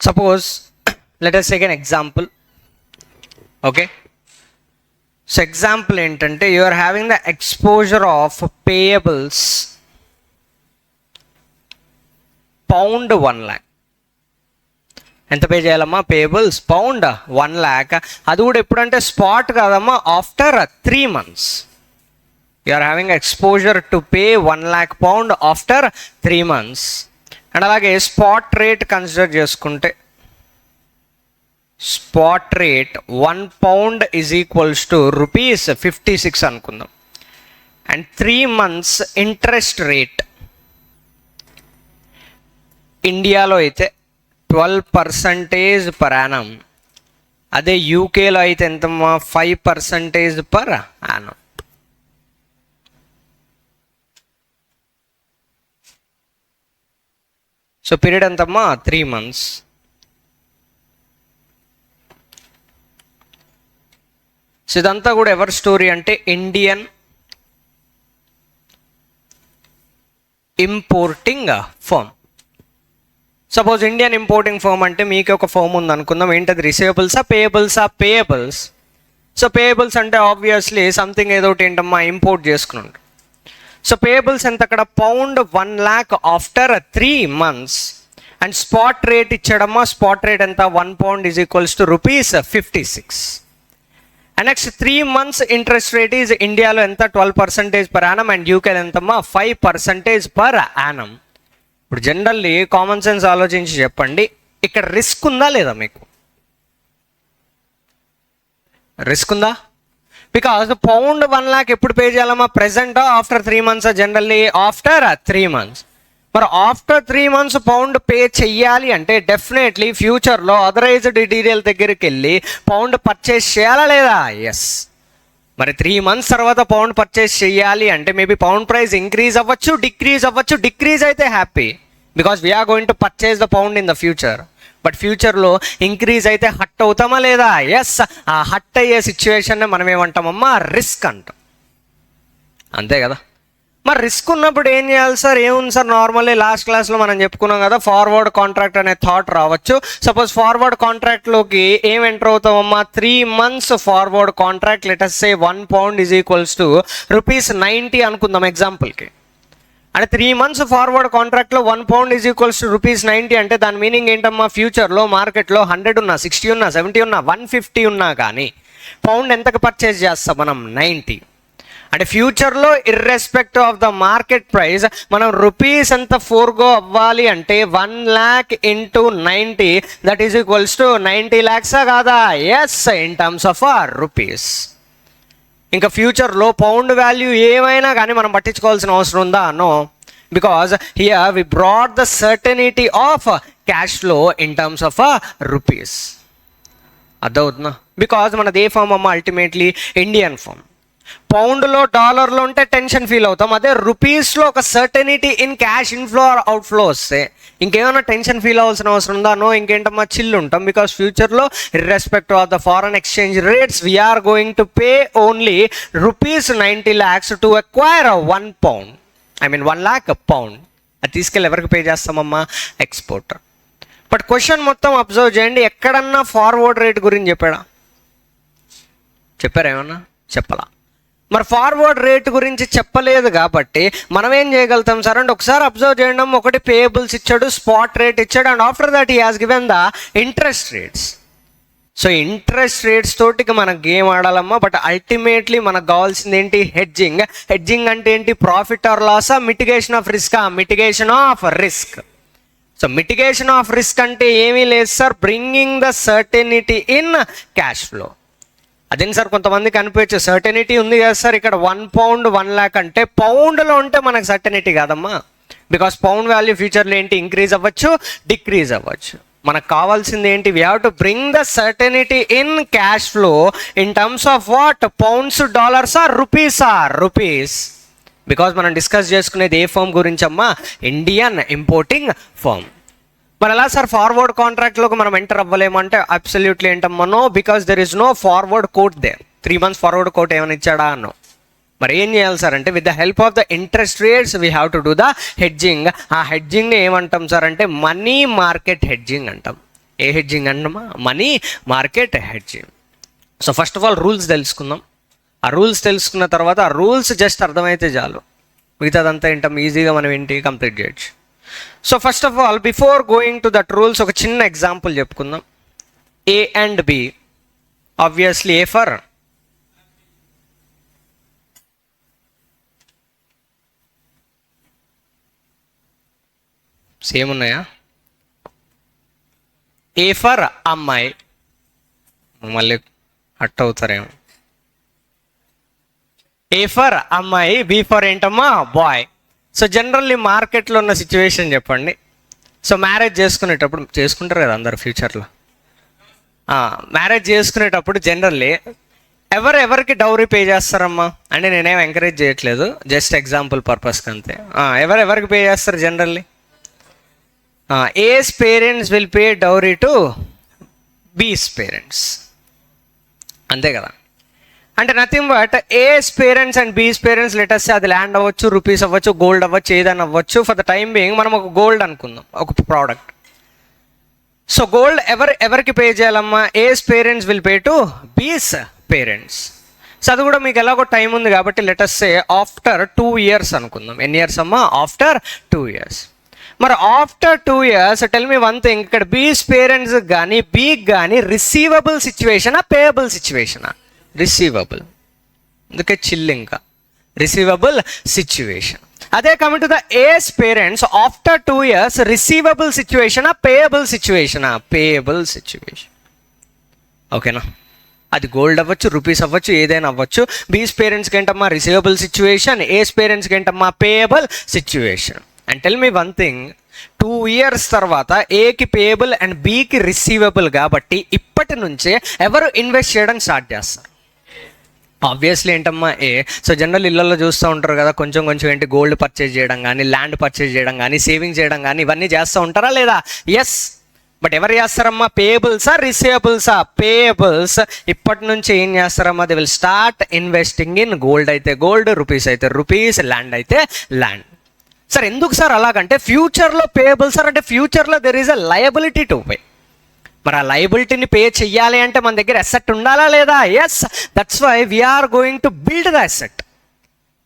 Suppose, let us take an example. Okay. So example ఏంటంటే you are having the exposure of payables pound 1 lakh. ఎంత pay చేయాలమ్మా? Payables pound 1 lakh. అది కూడా ఎప్పుడంటే spot కాదమ్మా, after 3 months. You are having exposure to pay 1 lakh pound after 3 months. And అలాగే spot rate consider చేసుకుంటే spot rate 1 pound is equals to ₹56 అనుకుందాం. And 3 months interest rate ఇండియాలో అయితే 12% per annum. అదే యూకేలో అయితే ఎంతమ్మా? 5% per annum. సో పీరియడ్ ఎంతమ్మా? 3 months. సో ఇదంతా కూడా ఎవరి స్టోరీ అంటే Indian importing firm. Suppose Indian importing firm అంటే మీకు ఒక ఫర్మ్ ఉంది అనుకుందాం. ఏంటది? రిసీవబుల్సా పేయబుల్సా? పేయబుల్స్. సో పేయబుల్స్ అంటే ఆబ్వియస్లీ సంథింగ్ ఏదో ఒకటి ఏంటమ్మా ఇంపోర్ట్ చేసుకుని ఉంటాం. సో పేయబుల్స్ ఎంత అక్కడ? Pound 1 lakh after 3 months. And spot rate ఇచ్చాడమ్మా. స్పాట్ రేట్ ఎంత? 1 pound is equals to ₹56. And next 3 months interest rate is ఇండియాలో ఎంత? 12% per annum. అండ్ యూకేలో ఎంతమ్మా? 5% per annum. ఇప్పుడు జనరల్లీ కామన్ సెన్స్ ఆలోచించి చెప్పండి, ఇక్కడ రిస్క్ ఉందా లేదా? మీకు రిస్క్ ఉందా? బికాజ్ పౌండ్ 1 lakh ఎప్పుడు పే చేయాలమ్మా? Present after 3 months? Generally after 3 months. మరి ఆఫ్టర్ 3 months పౌండ్ పే చెయ్యాలి అంటే డెఫినెట్లీ ఫ్యూచర్లో అథరైజ్డ్ డీటెయిల్ దగ్గరికి వెళ్ళి పౌండ్ పర్చేస్ చేయాలా లేదా? ఎస్. మరి 3 months తర్వాత పౌండ్ పర్చేస్ చేయాలి అంటే మేబీ పౌండ్ ప్రైస్ ఇంక్రీజ్ అవ్వచ్చు, డిక్రీజ్ అవ్వచ్చు. డిక్రీజ్ అయితే happy because we are going to purchase the pound in the future. But ఫ్యూచర్లో ఇంక్రీజ్ అయితే హట్ అవుతామా లేదా? ఎస్. ఆ హట్ అయ్యే సిచ్యువేషన్ని మనం ఏమంటామమ్మా? రిస్క్ అంటాం. అంతే కదా. మరి రిస్క్ ఉన్నప్పుడు ఏం చేయాలి సార్? ఏముంది సార్? నార్మల్లీ లాస్ట్ క్లాస్లో మనం చెప్పుకున్నాం కదా, ఫార్వర్డ్ కాంట్రాక్ట్ అనే థాట్ రావచ్చు. సపోజ్ ఫార్వర్డ్ కాంట్రాక్ట్లోకి ఏం ఎంటర్ అవుతామమ్మా? 3 months forward contract. Let us say 1 pound is equals to ₹90 అనుకుందాం ఎగ్జాంపుల్కి. అంటే 3 months ఫార్వర్డ్ కాంట్రాక్ట్లో 1 pound ఈజ్ ఈక్వల్స్ టు ₹90 అంటే దాని మీనింగ్ ఏంటమ్మా? ఫ్యూచర్లో మార్కెట్లో 100 ఉన్నా, 60 ఉన్నా, 70 ఉన్నా, 150 ఉన్నా కానీ పౌండ్ ఎంతకు పర్చేజ్ చేస్తాం మనం? 90. అంటే ఫ్యూచర్లో irrespective of the market price మనం రూపీస్ ఎంత ఫోర్గో అవ్వాలి అంటే 1 lakh into 90 that is equals to 90 lakhs కాదా? Yes, in terms of rupees. ఇంకా ఫ్యూచర్లో పౌండ్ వాల్యూ ఏమైనా కానీ మనం పట్టించుకోవాల్సిన అవసరం ఉందా? No. Because here we brought the certainty of cash flow in terms of rupees. అర్థమవుతుందా? బికాజ్ మనది ఏ ఫామ్ అమ్మా? Ultimately Indian firm. పౌండ్లో డాలర్లో ఉంటే టెన్షన్ ఫీల్ అవుతాం. అదే రూపీస్లో ఒక certainty in cash inflow or outflow వస్తే ఇంకేమైనా టెన్షన్ ఫీల్ అవ్వాల్సిన అవసరం ఉందా? నో. ఇంకేంటమ్మా? చిల్లు ఉంటాం. బికాస్ ఫ్యూచర్లో irrespective of the foreign exchange rates we are going to pay only ₹90 lakhs to acquire 1 pound. I mean 1 lakh pound. అది తీసుకెళ్ళి ఎవరికి పే చేస్తామమ్మా? ఎక్స్పోర్టర్. బట్ క్వశ్చన్ మొత్తం అబ్జర్వ్ చేయండి, ఎక్కడన్నా ఫార్వర్డ్ రేట్ గురించి చెప్పాడా? చెప్పారా? ఏమన్నా చెప్పలా. మరి ఫార్వర్డ్ రేట్ గురించి చెప్పలేదు కాబట్టి మనం ఏం చేయగలుగుతాం సార్ అంటే ఒకసారి అబ్జర్వ్ చేయడం. ఒకటి పేయబుల్స్ ఇచ్చాడు, స్పాట్ రేట్ ఇచ్చాడు, and after that he has given the interest rates. So interest rates తోటికి మనం గేమ్ ఆడాలమ్మా. బట్ అల్టిమేట్లీ మనకు కావాల్సింది ఏంటి? హెడ్జింగ్. హెడ్జింగ్ అంటే ఏంటి? ప్రాఫిట్ ఆర్ లాసా? మిటిగేషన్ ఆఫ్ రిస్కా? Mitigation of risk. So mitigation of risk అంటే ఏమీ లేదు sir, bringing the certainty in cash flow. అదేంటి సార్ కొంతమందికి అనిపించే సర్టెనిటీ ఉంది కదా సార్, ఇక్కడ 1 pound 1 lakh అంటే పౌండ్లో ఉంటే మనకు సర్టెనిటీ కాదమ్మా. బికాస్ పౌండ్ వాల్యూ ఫ్యూచర్లో ఏంటి? ఇంక్రీజ్ అవ్వచ్చు, డిక్రీజ్ అవ్వచ్చు. మనకు కావాల్సింది ఏంటి? We have to bring the certainty in cash flow in terms of what? Pounds, dollars or rupees? Or rupees. Because మనం డిస్కస్ చేసుకునేది ఏ ఫర్మ్ గురించి అమ్మా? Indian importing firm. మరి ఎలా సార్ ఫార్వర్డ్ కాంట్రాక్ట్లోకి మనం ఎంటర్ అవ్వలేమంటే అబ్సల్యూట్లీ ఏంటమ్మా? No. Because there is no forward quote there. 3 months forward quote ఏమైనా ఇచ్చాడా? అన్నో. మరి ఏం చేయాలి సార్ అంటే with the help of the interest rates we have to do the hedging. ఆ హెడ్జింగ్ని ఏమంటాం సార్ అంటే మనీ మార్కెట్ హెడ్జింగ్ అంటాం. ఏ హెడ్జింగ్ అంటమ్మా? Money market hedging. So first of all rules తెలుసుకుందాం. ఆ రూల్స్ తెలుసుకున్న తర్వాత ఆ రూల్స్ జస్ట్ అర్థమైతే చాలు, మిగతాదంతా ఏంటమ్మా ఈజీగా మనం ఏంటి కంప్లీట్ చేయొచ్చు. So first of all before going to that rules ఒక చిన్న ఎగ్జాంపుల్ చెప్పుకుందాం. A and B, obviously A for same ఉన్నాయా? ఏ ఫర్ అమ్మాయి, మళ్ళీ అట్ అవుతారేమో. ఏ ఫర్ అమ్మాయి, బి ఫర్ ఏంటమ్మా బాయ్. సో జనరల్లీ మార్కెట్లో ఉన్న సిచ్యువేషన్ చెప్పండి. సో మ్యారేజ్ చేసుకునేటప్పుడు, చేసుకుంటారు కదా అందరు ఫ్యూచర్లో, మ్యారేజ్ చేసుకునేటప్పుడు జనరల్లీ ఎవరికి డౌరీ పే చేస్తారమ్మా? అంటే నేనేం ఎంకరేజ్ చేయట్లేదు, జస్ట్ ఎగ్జాంపుల్ పర్పస్కి అంతే. ఎవరికి పే చేస్తారు జనరల్లీ? A's parents will pay dowry to B's parents, అంతే కదా. అంటే nothing but A's parents and B's parents letters, అది ల్యాండ్ అవ్వచ్చు, రూపీస్ అవ్వచ్చు, గోల్డ్ అవ్వచ్చు, ఏదైనా అవ్వచ్చు. ఫర్ ద టైం బీయింగ్ మనం ఒక గోల్డ్ అనుకుందాం, ఒక ప్రోడక్ట్. సో గోల్డ్ ఎవరికి పే చేయాలమ్మా? A's parents will pay to B's parents. So అది కూడా మీకు ఎలాగో టైం ఉంది కాబట్టి లెటర్స్ సే ఆఫ్టర్ 2 years అనుకుందాం. ఎన్ని ఇయర్స్ అమ్మా? After 2 years. మరి after 2 years tell me one thing, ఇక్కడ బీస్ పేరెంట్స్ కానీ బీకి కానీ రిసీవబుల్ సిచ్యువేషనా పేయబుల్ సిచ్యువేషనా? రిసీవబుల్, అందుకే చిల్. ఇంకా రిసీవబుల్ సిచ్యువేషన్. అదే coming to the A's parents after 2 years receivable సిచ్యువేషనా పేయబుల్ సిచ్యువేషనా? Payable situation. ఓకేనా? అది గోల్డ్ అవ్వచ్చు, రూపీస్ అవ్వచ్చు, ఏదైనా అవ్వచ్చు. బీస్ పేరెంట్స్కి ఏంటమ్మా? Receivable situation. ఏస్ పేరెంట్స్కి ఏంటమ్మా? Payable situation. And tell me one thing, 2 years తర్వాత ఏకి పేయబుల్ అండ్ బీకి రిసీవబుల్ కాబట్టి ఇప్పటి నుంచే ఎవరు ఇన్వెస్ట్ చేయడం స్టార్ట్ చేస్తారు? ఆబ్వియస్లీ ఏంటమ్మా ఏ. సో జనరల్ ఇళ్లలో చూస్తూ ఉంటారు కదా, కొంచెం కొంచెం ఏంటి గోల్డ్ పర్చేజ్ చేయడం కానీ, ల్యాండ్ పర్చేజ్ చేయడం కానీ, సేవింగ్ చేయడం కానీ, ఇవన్నీ చేస్తూ ఉంటారా లేదా? ఎస్. బట్ ఎవరు చేస్తారమ్మా? పేయబుల్సా రిసీవబుల్సా? పేయబుల్స్. ఇప్పటి నుంచి ఏం చేస్తారమ్మా? They will start investing in gold అయితే గోల్డ్, రూపీస్ అయితే రూపీస్, ల్యాండ్ అయితే ల్యాండ్. సార్ ఎందుకు సార్ అలాగంటే, ఫ్యూచర్లో పేయబుల్ సార్ అంటే ఫ్యూచర్లో there is a liability to pay. మరి ఆ లయబిలిటీని పే చెయ్యాలి అంటే మన దగ్గర అసెట్ ఉండాలా లేదా? Yes, that's why we are going to build the asset.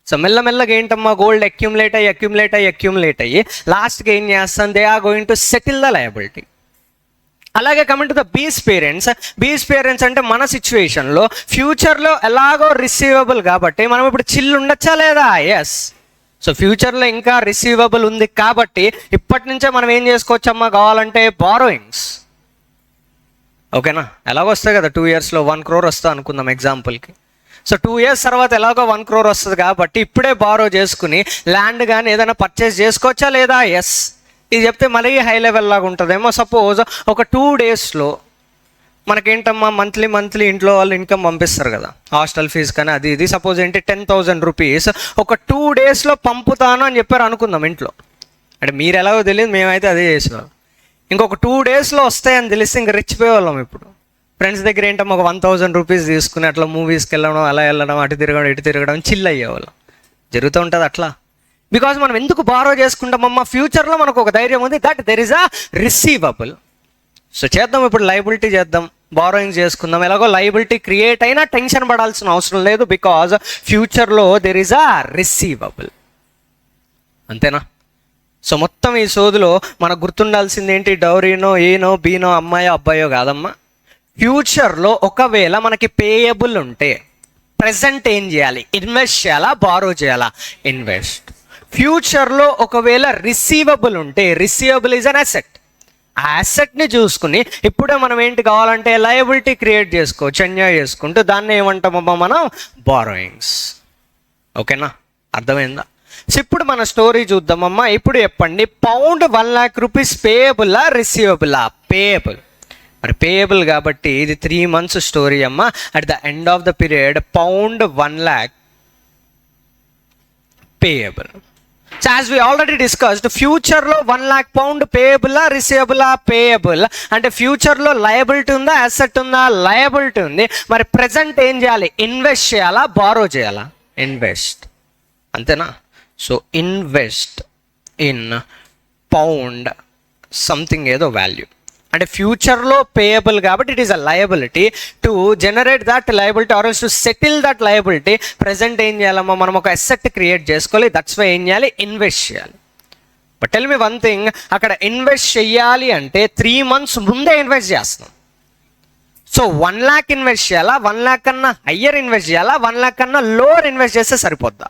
So మెల్లమెల్లగా ఏంటమ్మా? గోల్డ్ అక్యుములేట్ అయ్యి లాస్ట్కి ఏం చేస్తాం? They are going to settle the liability. అలాగే coming to the B's parents అంటే మన సిచ్యువేషన్లో ఫ్యూచర్లో ఎలాగో రిసీవబుల్ కాబట్టి మనం ఇప్పుడు చిల్ ఉండొచ్చా లేదా? ఎస్. సో ఫ్యూచర్లో ఇంకా రిసీవబుల్ ఉంది కాబట్టి ఇప్పటి నుంచే మనం ఏం చేసుకోవచ్చమ్మా? కావాలంటే బారోయింగ్స్. ఓకేనా? ఎలాగో వస్తాయి కదా 2 yearsలో 1 crore వస్తుంది అనుకుందాం ఎగ్జాంపుల్కి. సో 2 years తర్వాత ఎలాగో 1 crore వస్తుంది కాబట్టి ఇప్పుడే బారో చేసుకుని ల్యాండ్ కానీ ఏదైనా పర్చేస్ చేసుకోవచ్చా లేదా? ఎస్. ఇది చెప్తే మళ్ళీ హై లెవెల్ లాగా ఉంటుందేమో. సపోజ్ ఒక 2 daysలో మనకేంటమ్మా మంత్లీ ఇంట్లో వాళ్ళు ఇన్కమ్ పంపిస్తారు కదా, హాస్టల్ ఫీజు కానీ అది ఇది. సపోజ్ ఏంటి 10,000 rupees ఒక 2 daysలో పంపుతాను అని చెప్పారు అనుకుందాం ఇంట్లో. అంటే మీరు ఎలాగో తెలియదు, మేమైతే అదే చేసేవాళ్ళం. ఇంకొక 2 daysలో వస్తాయని తెలిస్తే ఇంక రెచ్చిపోయేవాళ్ళం. ఇప్పుడు ఫ్రెండ్స్ దగ్గర ఏంటమ్మా ఒక 1,000 rupees తీసుకుని అట్లా మూవీస్కి వెళ్ళడం, అలా వెళ్ళడం, అటు తిరగడం, ఇటు తిరగడం, చిల్ అయ్యేవాళ్ళం. జరుగుతూ ఉంటుంది అట్లా. బికాజ్ మనం ఎందుకు బారో చేసుకుంటామమ్మా? ఫ్యూచర్లో మనకు ఒక ధైర్యం ఉంది that there is a receivable. So చేద్దాం, ఇప్పుడు లయబిలిటీ చేద్దాం, బారోయింగ్ చేసుకుందాం. ఎలాగో లయబిలిటీ క్రియేట్ అయినా టెన్షన్ పడాల్సిన అవసరం లేదు, బికాజ్ ఫ్యూచర్లో దెర్ ఇస్ అ రిసీవబుల్. అంతేనా? సో మొత్తం ఈ సోదులో మనకు గుర్తుండాల్సింది ఏంటి? డౌరీనో, ఏనో, బీనో, అమ్మాయో, అబ్బాయో కాదమ్మా. ఫ్యూచర్లో ఒకవేళ మనకి పేయబుల్ ఉంటే ప్రజెంట్ ఏం చేయాలి? ఇన్వెస్ట్ చేయాలా, బారో చేయాలా? ఇన్వెస్ట్. ఫ్యూచర్లో ఒకవేళ రిసీవబుల్ ఉంటే, రిసీవబుల్ ఈజ్ అన్ అసెట్. ఆ అసెట్ని చూసుకుని ఇప్పుడే మనం ఏంటి కావాలంటే లయబిలిటీ క్రియేట్ చేసుకోవచ్చు, ఎంజాయ్ చేసుకుంటూ. దాన్ని ఏమంటామమ్మా మనం? బారోయింగ్స్. ఓకేనా? అర్థమైందా? సో ఇప్పుడు మన స్టోరీ చూద్దామమ్మా. ఇప్పుడు చెప్పండి, పౌండ్ 1 lakh rupees పేయబుల్లా రిసీవబుల్లా? పేయబుల్. మరి పేయబుల్ కాబట్టి ఇది 3 months స్టోరీ అమ్మా. At the end of the period pound 1 lakh payable. So as we already discussed, ఫ్యూచర్లో 1 lakh pound పేయబుల్లా రిసీవబుల్లా? పేయబుల్. అంటే ఫ్యూచర్లో లయబిలిటీ ఉందా, అసెట్ ఉందా? లయబిలిటీ ఉంది. మరి ప్రజెంట్ ఏం చేయాలి? ఇన్వెస్ట్ చేయాలా, బారో చేయాలా? ఇన్వెస్ట్. అంతేనా? So invest in pound something ఏదో వాల్యూ. అంటే ఫ్యూచర్లో పేయబుల్ కాబట్టి it is a liability. To generate that liability or else to settle that liability present ఏం చేయాలమ్మా, మనం ఒక అసెట్ క్రియేట్ చేసుకోవాలి. దట్స్ వై ఏం చేయాలి, ఇన్వెస్ట్ చేయాలి. But tell me one thing, అక్కడ ఇన్వెస్ట్ చేయాలి అంటే 3 months ముందే ఇన్వెస్ట్ చేస్తున్నాం. సో 1 lakh ఇన్వెస్ట్ చేయాలా, 1 lakh కన్నా హయ్యర్ ఇన్వెస్ట్ చేయాలా, 1 lakh కన్నా లోవర్ ఇన్వెస్ట్ చేస్తే సరిపోద్దా?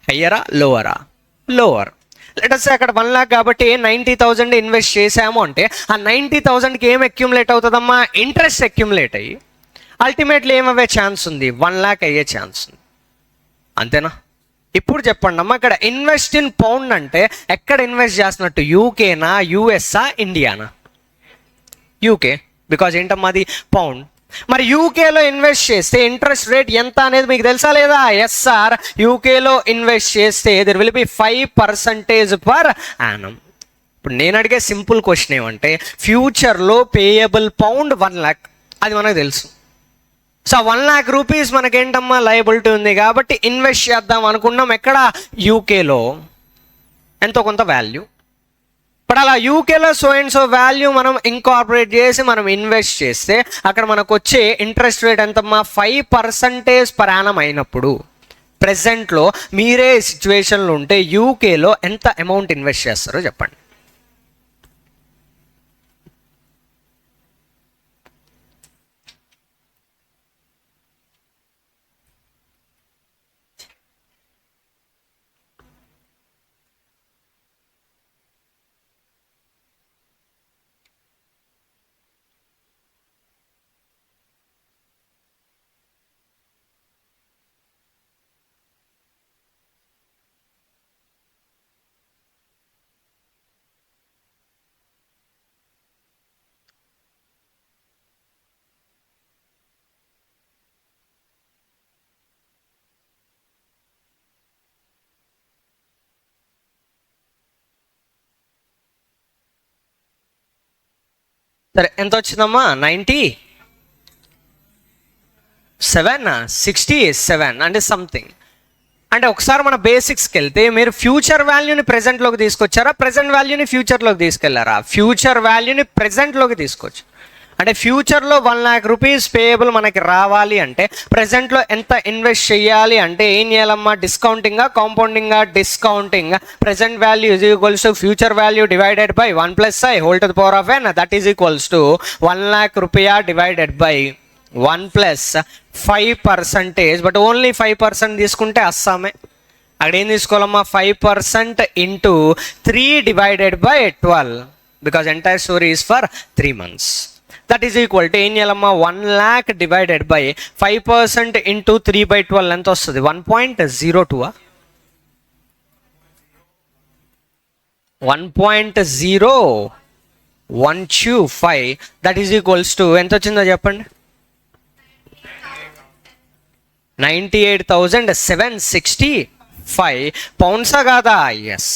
హయ్యరా లోవరా? లోవర్. లెటస్ అక్కడ 1 lakh కాబట్టి 90,000 ఇన్వెస్ట్ చేసాము అంటే ఆ 90,000కి ఏం అక్యుములేట్ అవుతుందమ్మా, ఇంట్రెస్ట్ అక్యుములేట్ అయ్యి అల్టిమేట్లీ ఏమవ్వే ఛాన్స్ ఉంది, 1 lakh అయ్యే ఛాన్స్ ఉంది. అంతేనా? ఇప్పుడు చెప్పండి అమ్మా, ఇక్కడ ఇన్వెస్ట్ ఇన్ పౌండ్ అంటే ఎక్కడ ఇన్వెస్ట్ చేస్తున్నట్టు, యూకేనా, యుఎస్ఆ, ఇండియానా? యూకే, బికాజ్ ఏంటమ్మా అది పౌండ్. మరి యూకేలో ఇన్వెస్ట్ చేస్తే ఇంట్రెస్ట్ రేట్ ఎంత అనేది మీకు తెలుసా లేదా? ఎస్ సార్, యూకేలో ఇన్వెస్ట్ చేస్తే there will be 5% per annum. ఇప్పుడు నేను అడిగే సింపుల్ క్వశ్చన్ ఏమంటే, ఫ్యూచర్లో పేయబుల్ పౌండ్ 1 lakh, అది మనకు తెలుసు. సో 1 lakh రూపీస్ మనకేంటమ్మా లయబిలిటీ ఉంది కాబట్టి ఇన్వెస్ట్ చేద్దాం అనుకున్నాం. ఎక్కడ? యూకేలో ఎంతో కొంత వాల్యూ. బట్ అలా యూకేలో సో అండ్ సో వాల్యూ మనం ఇంకార్పొరేట్ చేసి మనం ఇన్వెస్ట్ చేస్తే అక్కడ మనకు వచ్చే ఇంట్రెస్ట్ రేట్ ఎంతమ్మా, 5% పర్ యానం అయినప్పుడు ప్రెసెంట్లో మీరే సిచ్యువేషన్లో ఉంటే యూకేలో ఎంత అమౌంట్ ఇన్వెస్ట్ చేస్తారో చెప్పండి. సరే, ఎంత వచ్చిందమ్మా? 67 అంటే సంథింగ్. అంటే ఒకసారి మన బేసిక్స్కి వెళ్తే మీరు ఫ్యూచర్ వాల్యూని ప్రెజెంట్లోకి తీసుకొచ్చారా, ప్రెజెంట్ వాల్యూని ఫ్యూచర్లోకి తీసుకెళ్లారా? ఫ్యూచర్ వాల్యూని ప్రెజెంట్లోకి తీసుకొచ్చు. అంటే ఫ్యూచర్లో 1 lakh రూపీస్ పేయబుల్ మనకి రావాలి అంటే ప్రెజెంట్లో ఎంత ఇన్వెస్ట్ చేయాలి అంటే ఏం చేయాలమ్మా, డిస్కౌంటింగా కాంపౌండింగా? Discounting. Present value is equals to future value divided by 1 + i whole to the power of n, that is equals to 1 lakh రూపాయ డివైడెడ్ బై 1 + 5%. బట్ ఓన్లీ 5% తీసుకుంటే అస్సామే. అక్కడ ఏం తీసుకోవాలమ్మా, 5% into 3 divided by 12 because entire story is for 3 months. That is equal to ఏం చేయాలమ్మా, 1 lakh divided by 5% into 3/12 ఎంత వస్తుంది? 1.02. 1.0125. దట్ ఈజ్ ఈక్వల్స్ టు ఎంత వచ్చిందో చెప్పండి? 98,765 పౌండ్సా కాదా? ఎస్.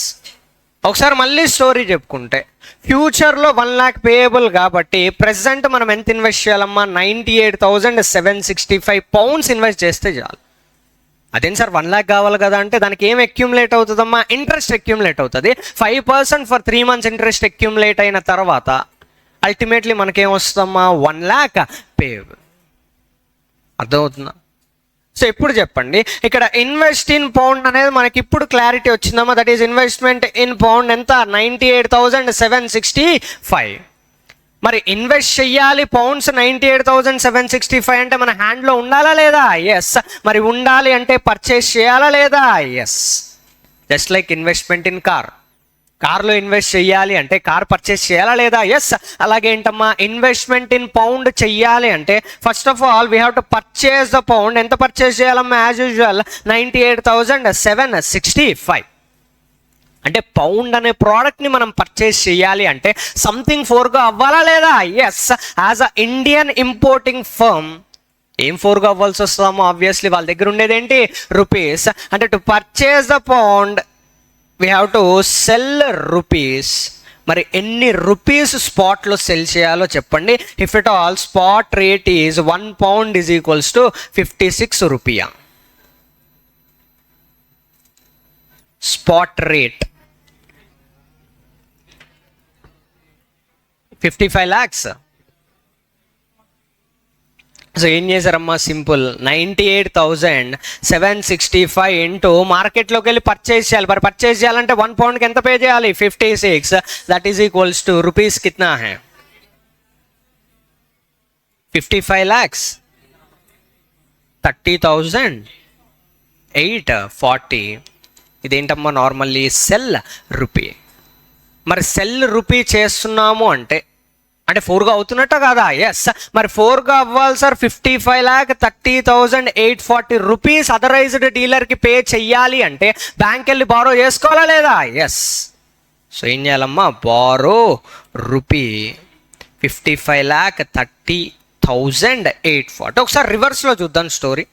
ఒకసారి మళ్ళీ స్టోరీ చెప్పుకుంటే ఫ్యూచర్లో 1 lakh పేయబుల్ కాబట్టి ప్రెసెంట్ మనం ఎంత ఇన్వెస్ట్ చేయాలమ్మా, 98,765 పౌండ్స్ ఇన్వెస్ట్ చేస్తే చాలు. అదేం సార్ 1 lakh కావాలి కదా అంటే దానికి ఏం అక్యుములేట్ అవుతుందమ్మా, ఇంట్రెస్ట్ అక్యుములేట్ అవుతుంది. 5% ఫర్ 3 months ఇంట్రెస్ట్ అక్యుములేట్ అయిన తర్వాత అల్టిమేట్లీ మనకేం వస్తుందమ్మా, 1 lakh పేయబుల్. అర్థమవుతుందా? సో ఇప్పుడు చెప్పండి, ఇక్కడ ఇన్వెస్ట్ ఇన్ పౌండ్ అనేది మనకి ఇప్పుడు క్లారిటీ వచ్చిందమ్మా. That is investment in pound ఎంత, 98,765. మరి ఇన్వెస్ట్ చెయ్యాలి పౌండ్స్ 98,765 అంటే మన హ్యాండ్లో ఉండాలా లేదా? ఎస్. మరి ఉండాలి అంటే పర్చేస్ చేయాలా లేదా? Yes. Just like investment in కార్లో ఇన్వెస్ట్ చెయ్యాలి అంటే కార్ పర్చేస్ చేయాలా లేదా? ఎస్. అలాగే ఏంటమ్మా, ఇన్వెస్ట్మెంట్ ఇన్ పౌండ్ చెయ్యాలి అంటే first of all we have to purchase the pound. ఎంత పర్చేస్ చేయాలమ్మా? As usual 98,765. అంటే పౌండ్ అనే ప్రోడక్ట్ని మనం పర్చేస్ చేయాలి అంటే సంథింగ్ ఫోర్గా అవ్వాలా లేదా? Yes. As a Indian importing firm ఏం ఫోర్గా అవ్వాల్సి వస్తుందమ్మా? ఆబ్వియస్లీ వాళ్ళ దగ్గర ఉండేది ఏంటి, రూపీస్. అంటే to purchase the pound we have to cell rupees. మరి ఎన్ని రూపీస్ స్పాట్లో సెల్ చేయాలో చెప్పండి. If it all spot rate is 1 pound is equals to 56 రూపియా. Spot rate 55 lakhs. So ఏం చేశారమ్మా, సింపుల్ 98,765 ఇంటూ మార్కెట్లోకి వెళ్ళి పర్చేజ్ చేయాలి. మరి పర్చేజ్ చేయాలంటే 1 పౌండ్కి ఎంత పే చేయాలి, 56. That is equals to rupees కిतना है, 55 lakhs, 30,840. ఇదేంటమ్మా, నార్మల్లీ సెల్ రూపీ. మరి సెల్ రూపీ చేస్తున్నాము అంటే 4గా అవుతున్నట్ట కదా? ఎస్. మరి 4గా అవ్వాలి సార్. 55,30,840 రూపీస్ అథరైజ్డ్ డీలర్కి పే చెయ్యాలి అంటే బ్యాంక్ వెళ్ళి బారో చేసుకోవాలా లేదా? ఎస్. సో ఏం చేయాలమ్మా, బారో రూపీ 55,30,840. ఒకసారి రివర్స్లో చూద్దాం స్టోరీ.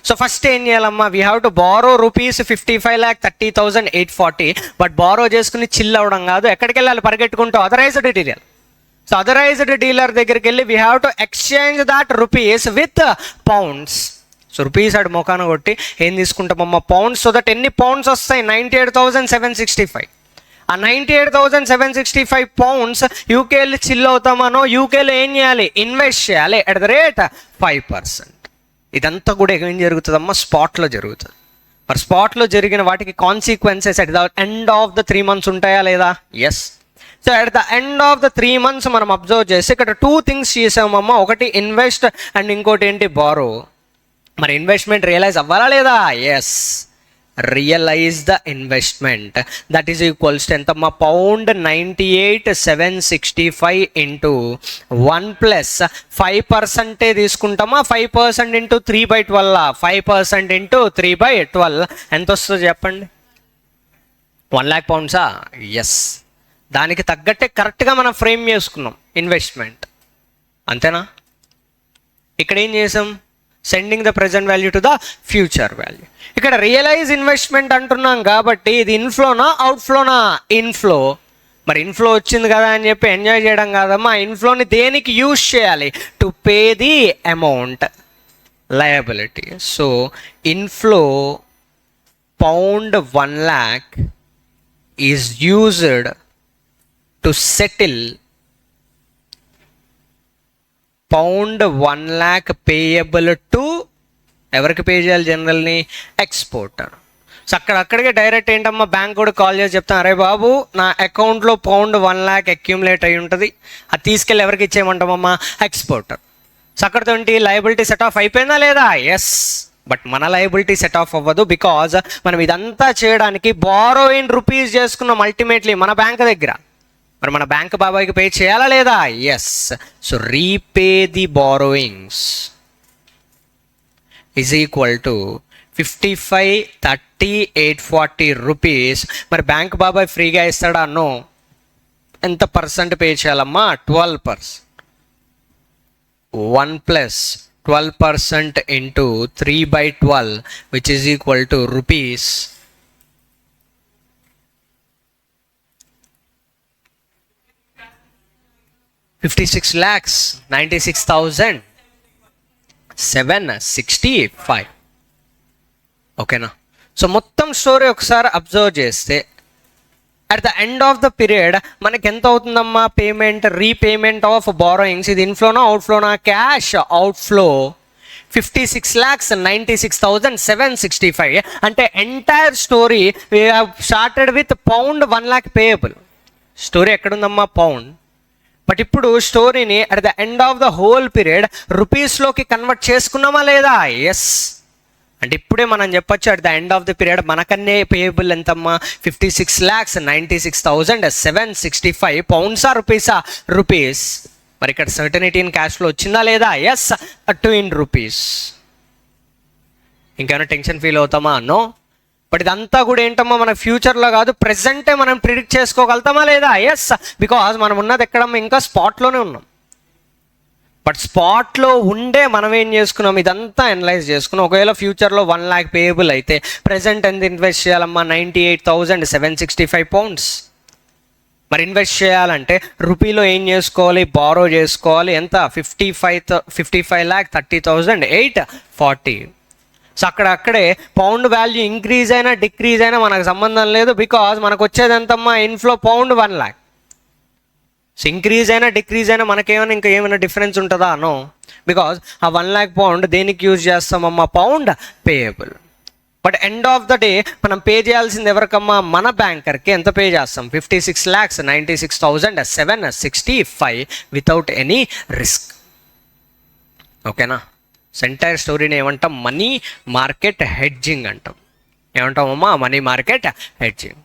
సో ఫస్ట్ ఏం చేయాలమ్మా, we have to borrow rupees 55,30,840. But borrow చేసుకుని చిల్ అవ్వడం కాదు, ఎక్కడికి వెళ్ళాలి, పరిగెట్టుకుంటూ authorised dealer. So authorised dealer దగ్గరికి వెళ్ళి we have to exchange that rupees with pounds. So rupees అటు మొఖాన కొట్టి ఏం తీసుకుంటామమ్మా, పౌండ్స్. సో దట్ ఎన్ని పౌండ్స్ వస్తాయి, 98,765. ఆ 98,765 పౌండ్స్ యూకే వెళ్ళి చిల్ అవుతామనో, యూకేలో ఏం చేయాలి, ఇన్వెస్ట్ చేయాలి ఎట్ ద రేట్ 5%. ఇదంతా కూడా ఏం జరుగుతుందమ్మా, స్పాట్లో జరుగుతుంది. మరి స్పాట్లో జరిగిన వాటికి consequences at the end of the 3 months ఉంటాయా లేదా? Yes. So at the end of the 3 months మనం అబ్జర్వ్ చేస్తే ఇక్కడ 2 things చేసామమ్మా. ఒకటి ఇన్వెస్ట్ అండ్ ఇంకోటి ఏంటి, బారో. మరి ఇన్వెస్ట్మెంట్ రియలైజ్ అవ్వాలా లేదా? Yes. Realise the investment. That is equals to ఎంతమ్మా, పౌండ్ 98,765 ఇంటూ 1 ప్లస్ 5% తీసుకుంటామా, 5% ఇంటూ 3/12, 5% ఇంటూ 3/12 ఎంత వస్తుందో చెప్పండి. 1 lakh pounds. ఎస్. దానికి తగ్గట్టే కరెక్ట్గా మనం ఫ్రేమ్ చేసుకున్నాం ఇన్వెస్ట్మెంట్, అంతేనా? ఇక్కడ ఏం చేసాం, sending the present value to the future value. ఇక్కడ రియలైజ్ ఇన్వెస్ట్మెంట్ అంటున్నాం కాబట్టి ఇది ఇన్ఫ్లోనా అవుట్ఫ్లోనా? ఇన్ఫ్లో. మరి ఇన్ఫ్లో వచ్చింది కదా అని చెప్పి ఎంజాయ్ చేయడం కాదమ్మా. ఇన్ఫ్లోని దేనికి యూజ్ చేయాలి, to pay the amount, liability. So inflow pound 1 lakh is used to settle pound 1 lakh payable to, ఎవరికి పే చేయాలి, జనరల్ని ఎక్స్పోర్టర్. సో అక్కడికే డైరెక్ట్ ఏంటమ్మా, బ్యాంక్ కూడా కాల్ చేసి చెప్తాను, అరే బాబు నా అకౌంట్లో పౌండ్ 1 lakh అక్యూములేట్ అయి ఉంటుంది, అది తీసుకెళ్ళి ఎవరికి ఇచ్చేయమంటామమ్మా, ఎక్స్పోర్టర్. సో అక్కడతో లయబిలిటీ సెట్ ఆఫ్ అయిపోయిందా లేదా? ఎస్. బట్ మన లయబిలిటీ సెట్ ఆఫ్ అవ్వదు, బికాజ్ మనం ఇదంతా చేయడానికి బారో ఇన్ రూపీస్ చేసుకున్నాం అల్టిమేట్లీ మన బ్యాంక్ దగ్గర. మరి మన బ్యాంక్ బాబాయ్కి పే చేయాలా లేదా? Yes. So repay the borrowings is equal to 55,30,840 rupees. మరి బ్యాంక్ బాబాయ్ ఫ్రీగా ఇస్తాడా? నో. ఎంత పర్సెంట్ పే చేయాలమ్మా, 12%. 1 plus 12% into 3/12 which is equal to rupees 56,96,765. ఓకేనా? సో మొత్తం స్టోరీ ఒకసారి అబ్జర్వ్ చేస్తే at the end of the period మనకి ఎంత అవుతుందమ్మా, పేమెంట్, రీపేమెంట్ ఆఫ్ బారోయింగ్స్. ఇది ఇన్ఫ్లోనా అవుట్ఫ్లోనా? Cash outflow 56,96,765. అంటే entire story we have started with pound 1 lakh payable. Story ఎక్కడుందమ్మా, పౌండ్. బట్ ఇప్పుడు స్టోరీని at the end of the whole period రూపీస్లోకి convert చేసుకున్నామా లేదా? ఎస్. అంటే ఇప్పుడే మనం చెప్పొచ్చు at the end of the period మనకన్నే పేయబుల్ ఎంతమ్మా, 56,96,765 పౌండ్సా రూపీసా? రూపీస్. మరి ఇక్కడ సర్టనిటీ ఇన్ క్యాష్లో వచ్చిందా లేదా? ఎస్. 2 in rupees. ఇంకేమైనా టెన్షన్ ఫీల్ అవుతామా? నో. బట్ ఇదంతా కూడా ఏంటమ్మా, మన ఫ్యూచర్లో కాదు, ప్రెసెంటే మనం ప్రిడిక్ట్ చేసుకోగలుగుతామా లేదా? ఎస్. బికాజ్ మనం ఉన్నది ఎక్కడమ్మా, ఇంకా స్పాట్లోనే ఉన్నాం. బట్ స్పాట్లో ఉండే మనం ఏం చేసుకున్నాం, ఇదంతా అనలైజ్ చేసుకున్నాం. ఒకవేళ ఫ్యూచర్లో 1 lakh పేయబుల్ అయితే ప్రెసెంట్ ఎంత ఇన్వెస్ట్ చేయాలమ్మా, 98,765 పౌండ్స్. మరి ఇన్వెస్ట్ చేయాలంటే రూపీలో ఏం చేసుకోవాలి, బారో చేసుకోవాలి. ఎంత? 55,30,840. సో అక్కడే పౌండ్ వాల్యూ ఇంక్రీజ్ అయినా డిక్రీజ్ అయినా మనకు సంబంధం లేదు, బికాజ్ మనకు వచ్చేది ఎంతమ్మా, inflow pound 1 lakh. So increase అయినా డిక్రీజ్ అయినా మనకేమైనా ఇంకా ఏమైనా డిఫరెన్స్ ఉంటుందా? నో. బికాజ్ ఆ 1 lakh పౌండ్ దేనికి యూజ్ చేస్తామమ్మా? Pound payable. But end of the day మనం పే చేయాల్సింది ఎవరికమ్మా? మన బ్యాంకర్కి. ఎంత పే చేస్తాం? 56,96,765 వితౌట్ ఎనీ రిస్క్. ఓకేనా? ఎంటైర్ స్టోరీని ఏమంటాం? మనీ మార్కెట్ హెడ్జింగ్ అంటాం. ఏమంటామమ్మా? Money market hedging.